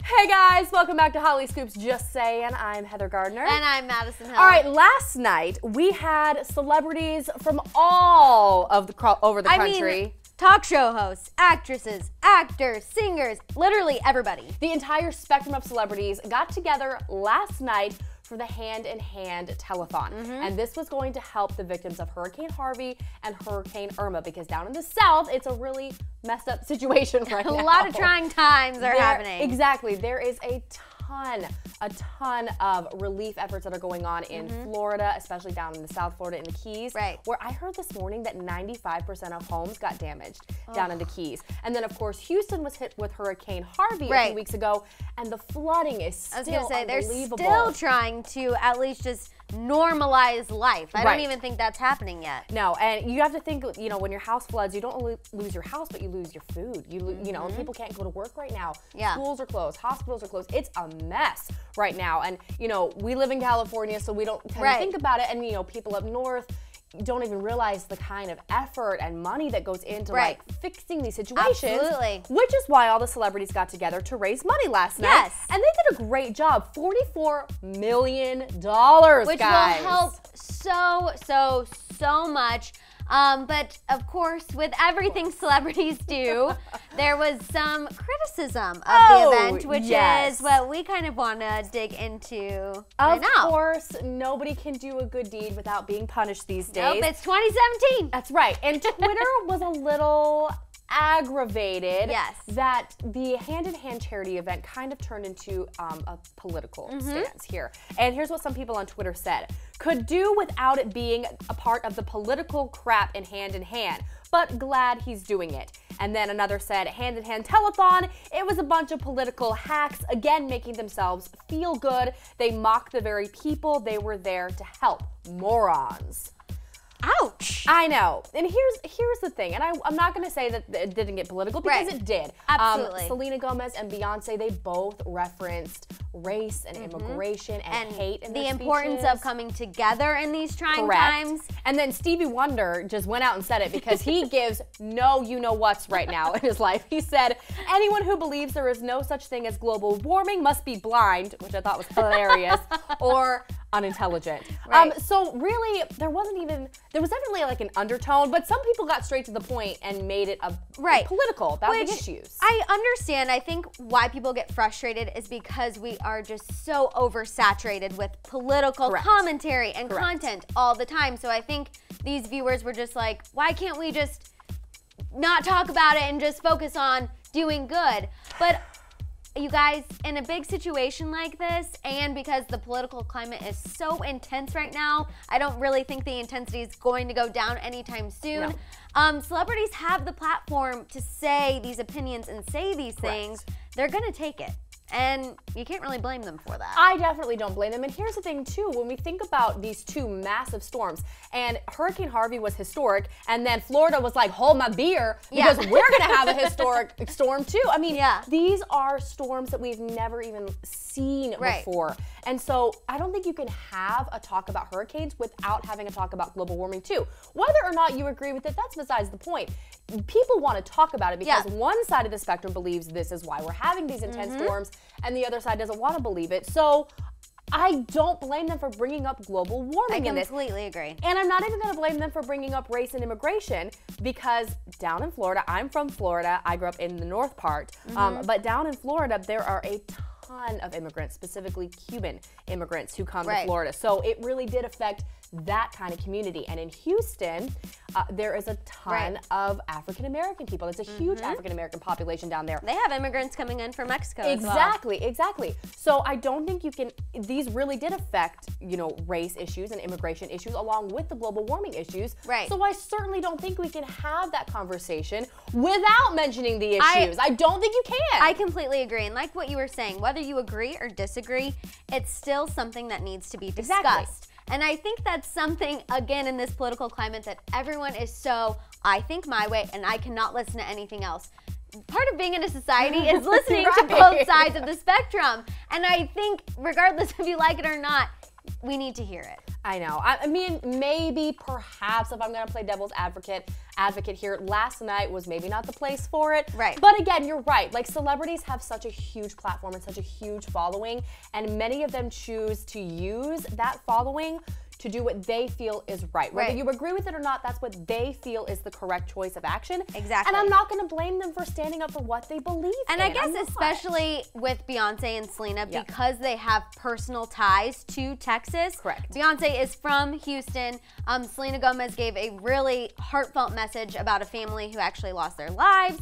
Hey guys, welcome back to Hollyscoop's Just Saying. I'm Heather Gardner. And I'm Madison Hill. All right, last night we had celebrities from all of over the country. I mean, talk show hosts, actresses, actors, singers, literally everybody. The entire spectrum of celebrities got together last night for the Hand in Hand Telethon. And this was going to help the victims of Hurricane Harvey and Hurricane Irma, because down in the South, it's a really messed up situation right now. A lot of trying times are happening. Exactly. There is a ton of relief efforts that are going on in Florida, especially down in the South Florida in the Keys. Right. Where I heard this morning that 95% of homes got damaged down in the Keys. And then, of course, Houston was hit with Hurricane Harvey a few weeks ago, and the flooding is still unbelievable. I was going to say, they're still trying to at least just normalize life. I don't even think that's happening yet. No, and you have to think, you know, when your house floods, you don't only lose your house, but you lose your food. You know, people can't go to work right now. Schools are closed, hospitals are closed. It's a mess right now. And, you know, we live in California, so we don't tend to think about it. And, you know, people up north don't even realize the kind of effort and money that goes into like fixing these situations. Absolutely. Which is why all the celebrities got together to raise money last night. And they did a great job. $44 million, which guys. will help so much. But of course, with everything celebrities do, there was some criticism of the event, which is what we kind of want to dig into right now. Of course, nobody can do a good deed without being punished these days. Nope, it's 2017. That's right. And Twitter was a little aggravated that the Hand in Hand charity event kind of turned into a political stance here. And here's what some people on Twitter said. Could do without it being a part of the political crap in Hand, but glad he's doing it. And then another said, Hand in Hand Telethon, it was a bunch of political hacks, again making themselves feel good. They mock the very people they were there to help. Morons. Ouch. I know. And here's the thing, and I'm not going to say that it didn't get political, because it did. Absolutely. Selena Gomez and Beyonce, they both referenced race and immigration and hate in their the importance speeches. of coming together in these trying times. And then Stevie Wonder just went out and said it, because he gives no you-know-whats right now in his life. He said, anyone who believes there is no such thing as global warming must be blind, which I thought was hilarious, or unintelligent. So really, there was definitely like an undertone, but some people got straight to the point and made it political about the issues. I understand. I think why people get frustrated is because we are just so oversaturated with political commentary and content all the time. So I think these viewers were just like, why can't we just not talk about it and just focus on doing good? But you guys, in a big situation like this, and because the political climate is so intense right now, I don't really think the intensity is going to go down anytime soon. Celebrities have the platform to say these opinions and say these things. They're going to take it. And you can't really blame them for that. I definitely don't blame them. And here's the thing, too. When we think about these two massive storms, and Hurricane Harvey was historic, and then Florida was like, hold my beer, because we're going to have a historic storm, too. I mean, these are storms that we've never even seen before. And so I don't think you can have a talk about hurricanes without having a talk about global warming, too. Whether or not you agree with it, that's besides the point. People want to talk about it because one side of the spectrum believes this is why we're having these intense storms, and the other side doesn't want to believe it. So I don't blame them for bringing up global warming in this. I completely agree. And I'm not even going to blame them for bringing up race and immigration, because down in Florida, I'm from Florida, I grew up in the north part, but down in Florida, there are a ton of immigrants, specifically Cuban immigrants who come to Florida. So it really did affect that kind of community. And in Houston, there is a ton of African-American people. There's a huge African-American population down there. They have immigrants coming in from Mexico as well. Exactly. So I don't think you can, these really did affect, you know, race issues and immigration issues along with the global warming issues. So I certainly don't think we can have that conversation without mentioning the issues. I don't think you can. I completely agree. And like what you were saying, whether you agree or disagree, it's still something that needs to be discussed. And I think that's something, again, in this political climate that everyone is so, I think my way and I cannot listen to anything else. Part of being in a society is listening to both sides of the spectrum. And I think, regardless if you like it or not, we need to hear it. I know. I mean, maybe, perhaps, if I'm going to play devil's advocate here, last night was maybe not the place for it. Right. But again, you're right. Like, celebrities have such a huge platform and such a huge following, and many of them choose to use that following to do what they feel is right. Whether you agree with it or not, that's what they feel is the correct choice of action. Exactly. And I'm not going to blame them for standing up for what they believe in. And I guess especially with Beyonce and Selena, because they have personal ties to Texas. Correct. Beyonce is from Houston. Selena Gomez gave a really heartfelt message about a family who actually lost their lives.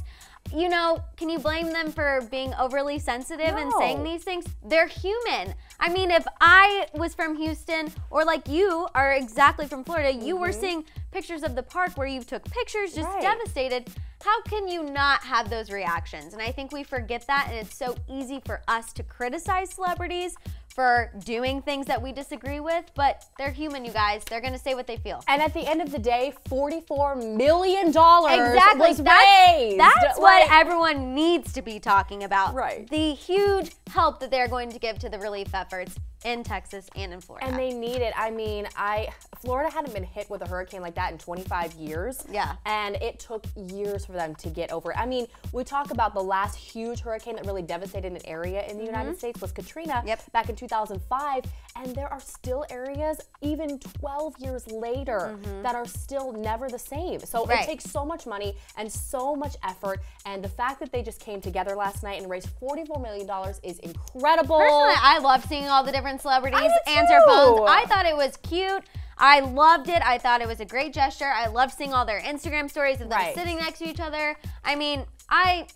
You know, can you blame them for being overly sensitive and saying these things? They're human. I mean, if I was from Houston, or like you are exactly from Florida, you were seeing pictures of the park where you took pictures, just devastated. How can you not have those reactions? And I think we forget that, and it's so easy for us to criticize celebrities for doing things that we disagree with, but they're human, you guys. They're gonna say what they feel. And at the end of the day, $44 million was raised. That's what everyone needs to be talking about. Right. The huge help that they're going to give to the relief efforts in Texas and in Florida. And they need it. I mean, Florida hadn't been hit with a hurricane like that in 25 years. Yeah. And it took years for them to get over it. I mean, we talk about the last huge hurricane that really devastated an area in the United States was Katrina back in 2005. And there are still areas, even 12 years later, that are still never the same. So it takes so much money and so much effort. And the fact that they just came together last night and raised $44 million is incredible. Personally, I love seeing all the different celebrities answer phones. I thought it was cute. I loved it. I thought it was a great gesture. I loved seeing all their Instagram stories of them sitting next to each other. I mean, I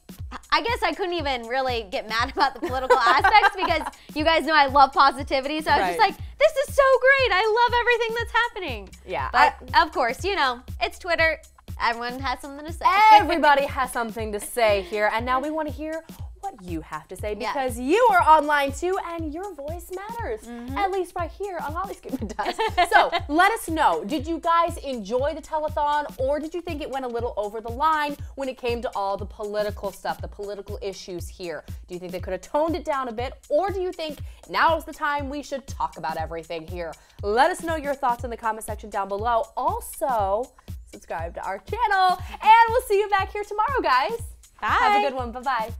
guess I couldn't even really get mad about the political aspects because you guys know I love positivity. So I was just like, this is so great. I love everything that's happening. Yeah. But of course, you know, it's Twitter. Everyone has something to say. Everybody has something to say here. And now we want to hear what you have to say because you are online too and your voice matters. At least right here on Hollyscoop it does. So let us know, did you guys enjoy the telethon or did you think it went a little over the line when it came to all the political stuff, the political issues here? Do you think they could have toned it down a bit or do you think now is the time we should talk about everything here? Let us know your thoughts in the comment section down below. Also, subscribe to our channel and we'll see you back here tomorrow, guys. Bye. Have a good one. Bye-bye.